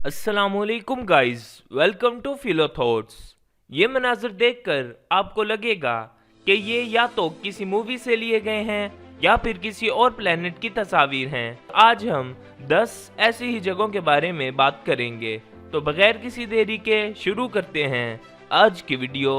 अस्सलाम वालेकुम guys, welcome to फिलो thoughts. ये मनाज़र देखकर आपको लगेगा कि ये या तो किसी मूवी से लिए गए हैं या फिर किसी और प्लेनेट की तस्वीर हैं। आज हम 10 ऐसी ही जगहों के बारे में बात करेंगे, तो बगैर किसी देरी के शुरू करते हैं आज की video.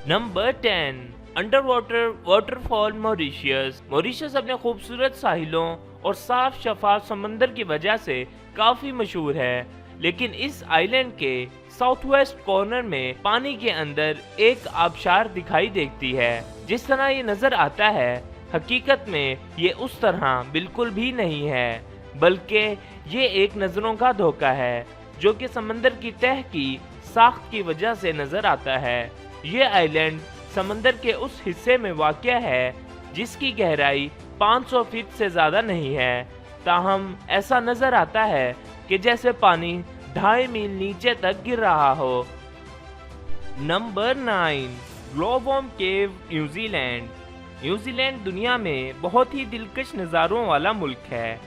Number 10, under water waterfall Mauritius. Mauritius अपने खूबसूरत साहिलों और साफ शफाफ समंदर की वजह से काफी मशहूर है, लेकिन इस आइलैंड के साउथ वेस्ट कॉर्नर में पानी के अंदर एक आबशार दिखाई देती है। जिस तरह ये नजर आता है, हकीकत में ये उस तरह बिल्कुल भी नहीं है, बल्कि ये एक नजरों का धोखा है जो कि समंदर की तह की साख्त की वजह से नजर आता है। ये आइलैंड समंदर के उस हिस्से में वाक़या है जिसकी गहराई 500 फीट से ज़्यादा नहीं है, ताहम ऐसा नज़र आता है कि जैसे पानी 2.5 मील नीचे तक गिर रहा हो। नंबर 9, ग्लोबोम केव, न्यूजीलैंड। न्यूजीलैंड दुनिया में बहुत ही दिलकश नज़ारों वाला मुल्क है।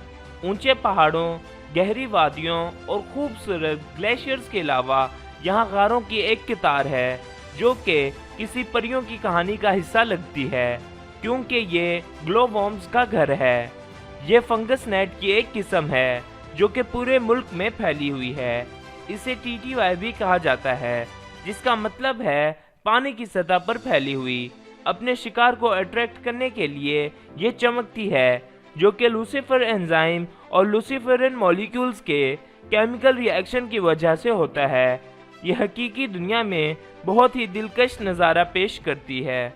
ऊंचे पहाड़ों, गहरी वादियों और खूबसूरत ग्लेशियर्स के अलावा यहाँ गारों की एक कतार है जो कि किसी परियों की कहानी का हिस्सा लगती है, क्योंकि ये ग्लोबोम्स का घर है। ये फंगस नेट की एक किस्म है जो कि पूरे मुल्क में फैली हुई है। इसे टीटीवाई भी कहा जाता है, जिसका मतलब है पानी की सतह पर फैली हुई। अपने शिकार को अट्रैक्ट करने के लिए ये चमकती है, जो कि लूसीफर एंजाइम और लूसीफरन मॉलिक्यूल्स के केमिकल रिएक्शन की वजह से होता है। ये हकीकी दुनिया में बहुत ही दिलकश नज़ारा पेश करती है।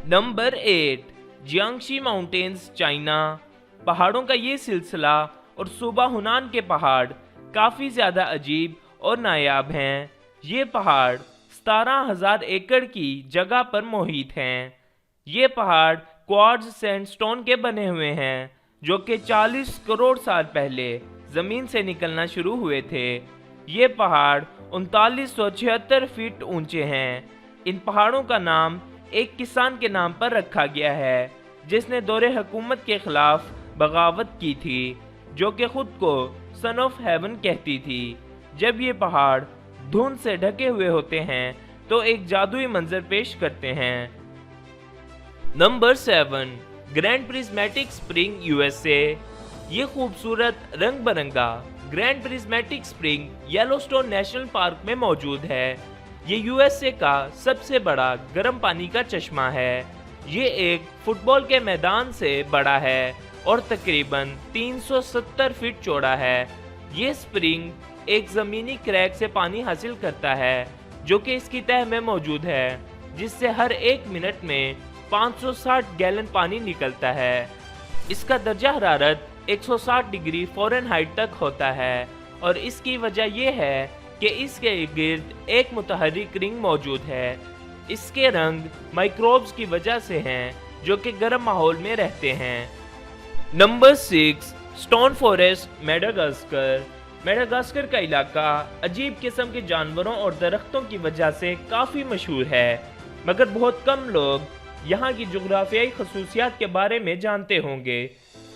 Number 8, Jiangxi mountains, China. पहाड़ों का ये सिलसिला और सूबा हुनान के पहाड़ काफ़ी ज़्यादा अजीब और नायाब हैं। ये पहाड़ 17,000 एकड़ की जगह पर मोहित हैं। ये पहाड़ क्वार्ट्ज सैंडस्टोन के बने हुए हैं, जो कि 40 करोड़ साल पहले ज़मीन से निकलना शुरू हुए थे। ये पहाड़ 3976 फीट ऊंचे हैं। इन पहाड़ों का नाम एक किसान के नाम पर रखा गया है, जिसने दौरे हुकूमत के खिलाफ बगावत की थी, जो कि खुद को सन ऑफ हेवन कहती थी। जब ये पहाड़ धुंध से ढके हुए होते हैं तो एक जादुई मंजर पेश करते हैं। Number 7, grand prismatic spring, USA. ये खूबसूरत रंग बिरंगा grand prismatic spring Yellowstone national park में मौजूद है। ये यूएसए का सबसे बड़ा गर्म पानी का चश्मा है। ये एक फुटबॉल के मैदान से बड़ा है और तकरीबन 370 फीट चौड़ा है। ये स्प्रिंग एक ज़मीनी क्रैक से पानी हासिल करता है, जो कि इसकी तह में मौजूद है, जिससे हर 1 मिनट में 560 गैलन पानी निकलता है। इसका दर्जा हरारत 160 डिग्री फ़ारेनहाइट तक होता है, और इसकी वजह यह है कि इसके गिर्द एक मुतहर्रिक रिंग मौजूद है। इसके रंग माइक्रोब्स की वजह से हैं, जो कि गर्म माहौल में रहते हैं। Number 6, stone forest, Madagascar. Madagascar का इलाका अजीब किस्म के जानवरों और दरख्तों की वजह से काफ़ी मशहूर है, मगर बहुत कम लोग यहाँ की जुग्राफियाई खसूसियात के बारे में जानते होंगे।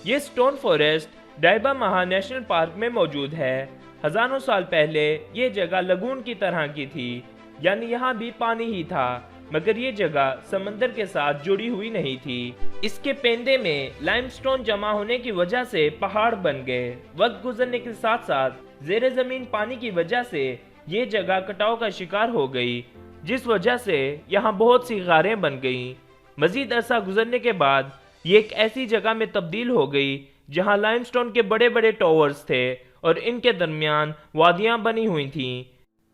ये स्टोन फॉरेस्ट डाइबा महा नेशनल पार्क में मौजूद है। हजारों साल पहले ये जगह लगून की तरह की थी, यानी यहाँ भी पानी ही था, मगर ये जगह समंदर के साथ जुड़ी हुई नहीं थी। इसके पेंदे में लाइमस्टोन जमा होने की वजह से पहाड़ बन गए। वक्त गुजरने के साथ साथ ज़ेरे ज़मीन पानी की वजह से ये जगह कटाव का शिकार हो गई, जिस वजह से यहाँ बहुत सी गारें बन गईं। मजीद अरसा गुजरने के बाद ये एक ऐसी जगह में तब्दील हो गई जहाँ लाइमस्टोन के बड़े बड़े टावर्स थे और इनके दरमियान वादियाँ बनी हुई थीं।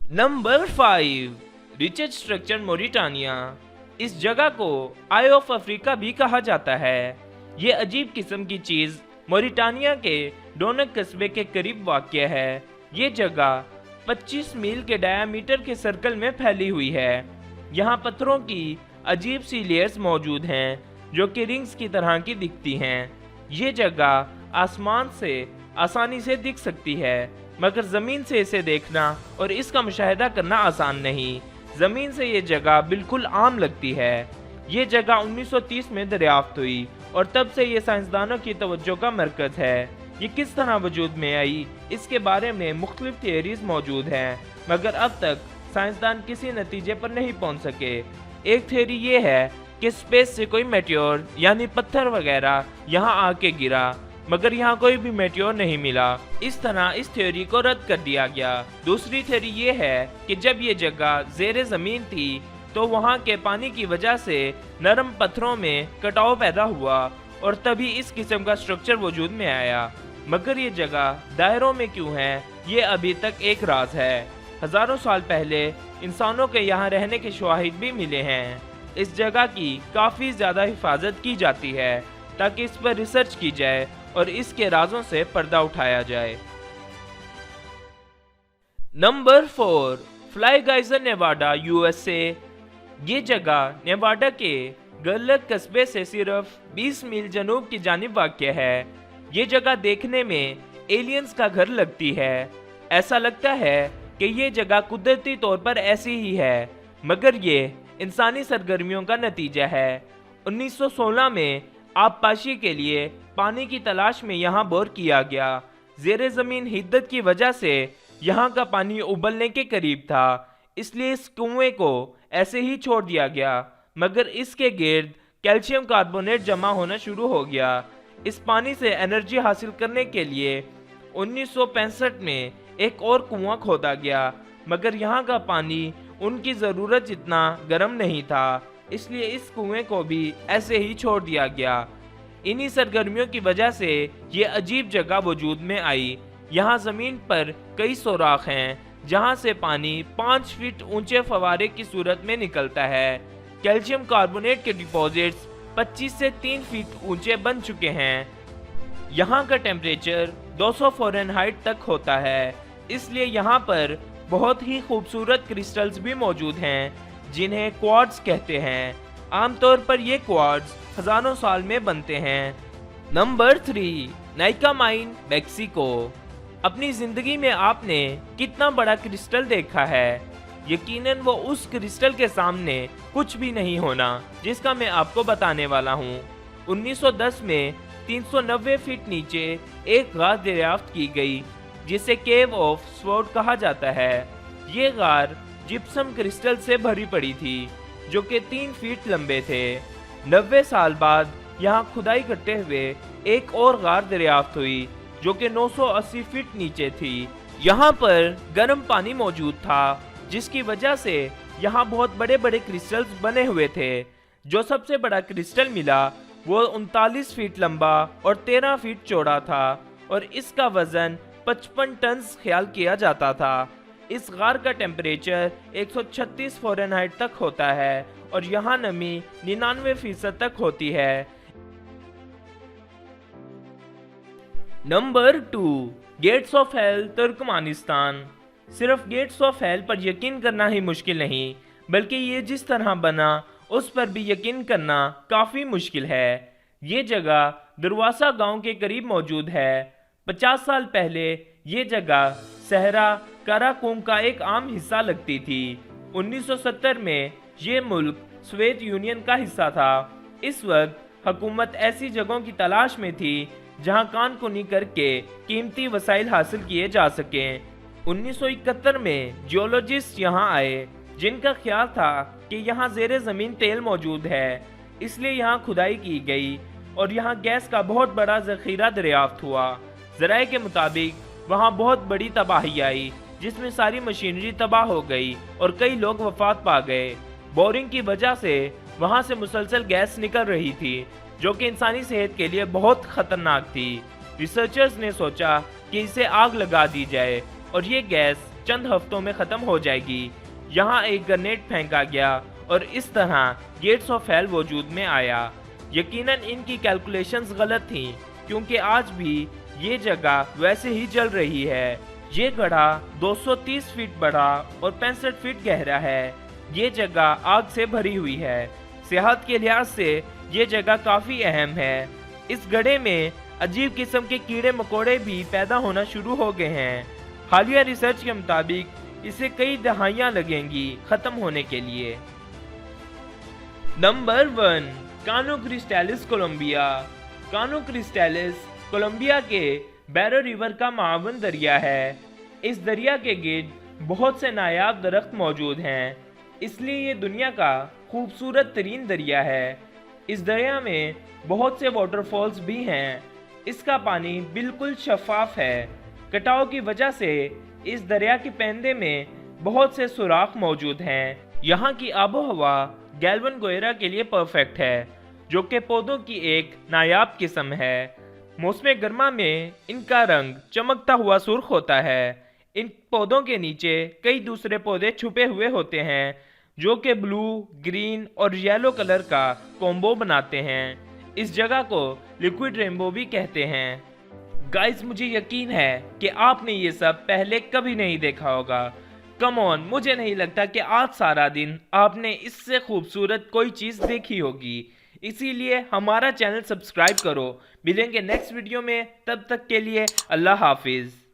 Number 5, Richard structure, Mauritania. इस जगह को आई ऑफ अफ्रीका भी कहा जाता है। ये अजीब किस्म की चीज़ मोरिटानिया के डोनक कस्बे के करीब वाक़या है। ये जगह 25 मील के डायामीटर के सर्कल में फैली हुई है। यहाँ पत्थरों की अजीब सी लेयर्स मौजूद हैं, जो कि रिंग्स की तरह की दिखती हैं। ये जगह आसमान से आसानी से दिख सकती है, मगर ज़मीन से इसे देखना और इसका मुशाहिदा करना आसान नहीं। ज़मीन से ये जगह बिल्कुल आम लगती है। ये जगह 1930 में दरियाफ्त हुई और तब से ये साइंसदानों की तवज्जो का मरकज़ है। یہ کس طرح وجود میں آئی، اس کے بارے میں مختلف تھیوریز موجود ہیں، مگر اب تک سائنسدان کسی نتیجے پر نہیں پہنچ سکے۔ ایک تھیوری یہ ہے کہ اسپیس سے کوئی میٹیور یعنی پتھر وغیرہ یہاں آ کے گرا، مگر یہاں کوئی بھی میٹیور نہیں ملا، اس طرح اس تھیوری کو رد کر دیا گیا۔ دوسری تھیوری یہ ہے کہ جب یہ جگہ زیر زمین تھی تو وہاں کے پانی کی وجہ سے نرم پتھروں میں کٹاؤ پیدا ہوا اور تبھی اس قسم کا سٹرکچر وجود میں آیا، مگر یہ جگہ دائروں میں کیوں ہے یہ ابھی تک ایک راز ہے۔ ہزاروں سال پہلے انسانوں کے یہاں رہنے کے شواہد بھی ملے ہیں۔ اس جگہ کی کافی زیادہ حفاظت کی جاتی ہے تاکہ اس پر ریسرچ کی جائے اور اس کے رازوں سے پردہ اٹھایا جائے۔ Number 4، fly geyser Nevada, USA۔ یہ جگہ نیواڈا کے گرلک قصبے سے صرف 20 میل جنوب کی جانب واقع ہے۔ یہ جگہ دیکھنے میں ایلینز کا گھر لگتی ہے۔ ایسا لگتا ہے کہ یہ جگہ قدرتی طور پر ایسی ہی ہے، مگر یہ انسانی سرگرمیوں کا نتیجہ ہے۔ 1916 میں آب پاشی کے لیے پانی کی تلاش میں یہاں بور کیا گیا۔ زیر زمین حدت کی وجہ سے یہاں کا پانی ابلنے کے قریب تھا، اس لیے اس کنویں کو ایسے ہی چھوڑ دیا گیا، مگر اس کے گرد کیلشیم کاربونیٹ جمع ہونا شروع ہو گیا۔ اس پانی سے انرجی حاصل کرنے کے لیے 1965 میں ایک اور کنواں کھودا گیا، مگر یہاں کا پانی ان کی ضرورت جتنا گرم نہیں تھا، اس لیے اس کنویں کو بھی ایسے ہی چھوڑ دیا گیا۔ انہی سرگرمیوں کی وجہ سے یہ عجیب جگہ وجود میں آئی۔ یہاں زمین پر کئی سوراخ ہیں جہاں سے پانی 5 فٹ اونچے فوارے کی صورت میں نکلتا ہے۔ کیلشیم کاربونیٹ کے ڈپوزٹس 25 سے 3 فٹ اونچے بن چکے ہیں۔ یہاں کا ٹیمپریچر 200 فارنہائٹ تک ہوتا ہے، اس لیے یہاں پر بہت ہی خوبصورت کرسٹلز بھی موجود ہیں جنہیں کوارٹز کہتے ہیں۔ عام طور پر یہ کوارٹز ہزاروں سال میں بنتے ہیں۔ Number 3، Nykaa mine, Mexico. اپنی زندگی میں آپ نے کتنا بڑا کرسٹل دیکھا ہے؟ یقیناً وہ اس کرسٹل کے سامنے کچھ بھی نہیں ہونا جس کا میں آپ کو بتانے والا ہوں۔ 1910 میں 390 فٹ نیچے ایک غار دریافت کی گئی جسے کیو آف سورڈ کہا جاتا ہے۔ یہ غار جپسم کرسٹل سے بھری پڑی تھی جو کہ 3 فٹ لمبے تھے۔ 90 سال بعد یہاں کھدائی کرتے ہوئے ایک اور غار دریافت ہوئی جو کہ 980 فٹ نیچے تھی۔ یہاں پر گرم پانی موجود تھا جس کی وجہ سے یہاں بہت بڑے بڑے کرسٹلز بنے ہوئے تھے۔ جو سب سے بڑا کرسٹل ملا وہ 39 فٹ لمبا اور 13 فٹ چوڑا تھا اور اس کا وزن 55 ٹنز خیال کیا جاتا تھا۔ اس غار کا ٹیمپریچر 136 فارنہائٹ تک ہوتا ہے اور یہاں نمی 99% تک ہوتی ہے۔ نمبر 2، گیٹس آف ہیل، ترکمانستان۔ صرف گیٹس آف ہیل پر یقین کرنا ہی مشکل نہیں، بلکہ یہ جس طرح بنا اس پر بھی یقین کرنا کافی مشکل ہے۔ یہ جگہ دروازہ گاؤں کے قریب موجود ہے۔ 50 سال پہلے یہ جگہ صحرا کاراکوم کا ایک عام حصہ لگتی تھی۔ 1970 میں یہ ملک سوویت یونین کا حصہ تھا۔ اس وقت حکومت ایسی جگہوں کی تلاش میں تھی جہاں کان کنی کر کے قیمتی وسائل حاصل کیے جا سکیں۔ 1971 میں جیولوجسٹ یہاں آئے جن کا خیال تھا کہ یہاں زیر زمین تیل موجود ہے، اس لیے یہاں کھدائی کی گئی اور یہاں گیس کا بہت بڑا ذخیرہ دریافت ہوا۔ ذرائع کے مطابق وہاں بہت بڑی تباہی آئی جس میں ساری مشینری تباہ ہو گئی اور کئی لوگ وفات پا گئے۔ بورنگ کی وجہ سے وہاں سے مسلسل گیس نکل رہی تھی جو کہ انسانی صحت کے لیے بہت خطرناک تھی۔ ریسرچرز نے سوچا کہ اسے آگ لگا دی جائے اور یہ گیس چند ہفتوں میں ختم ہو جائے گی۔ یہاں ایک گرنیڈ پھینکا گیا اور اس طرح گیٹس آف ہیل وجود میں آیا۔ یقیناً ان کی کیلکولیشنز غلط تھیں کیونکہ آج بھی یہ جگہ ویسے ہی جل رہی ہے۔ یہ گڑھا 230 فٹ بڑا اور 65 فٹ گہرا ہے۔ یہ جگہ آگ سے بھری ہوئی ہے۔ صحت کے لحاظ سے یہ جگہ کافی اہم ہے۔ اس گڑھے میں عجیب قسم کے کیڑے مکوڑے بھی پیدا ہونا شروع ہو گئے ہیں۔ حالیہ ریسرچ کے مطابق اسے کئی دہائیاں لگیں گی ختم ہونے کے لیے۔ نمبر 1، کانو کرسٹیلس، کولمبیا۔ کانو کرسٹیلس کولمبیا کے बैरो रिवर का मावन दरिया है। इस दरिया के गिर्द बहुत से नायाब दरख्त मौजूद हैं, इसलिए ये दुनिया का खूबसूरत तरीन दरिया है। इस दरिया में बहुत से वाटरफॉल्स भी हैं। इसका पानी बिल्कुल शफाफ है। कटाव की वजह से इस दरिया के पैंदे में बहुत से सुराख मौजूद हैं। यहाँ की आबो हवा गैल्वन गोएरा के लिए परफेक्ट है, जो कि पौधों की एक नायाब किस्म है। मौसम गर्मा में इनका रंग चमकता हुआ सुर्ख होता है। इन पौधों के नीचे कई दूसरे पौधे छुपे हुए होते हैं, जो कि ब्लू, ग्रीन और येलो कलर का कॉम्बो बनाते हैं। इस जगह को लिक्विड रेनबो भी कहते हैं। गाइस, मुझे यकीन है कि आपने ये सब पहले कभी नहीं देखा होगा। कम ऑन, मुझे नहीं लगता कि आज सारा दिन आपने इससे खूबसूरत कोई चीज़ देखी होगी। इसीलिए हमारा चैनल सब्सक्राइब करो। मिलेंगे नेक्स्ट वीडियो में, तब तक के लिए अल्लाह हाफिज़।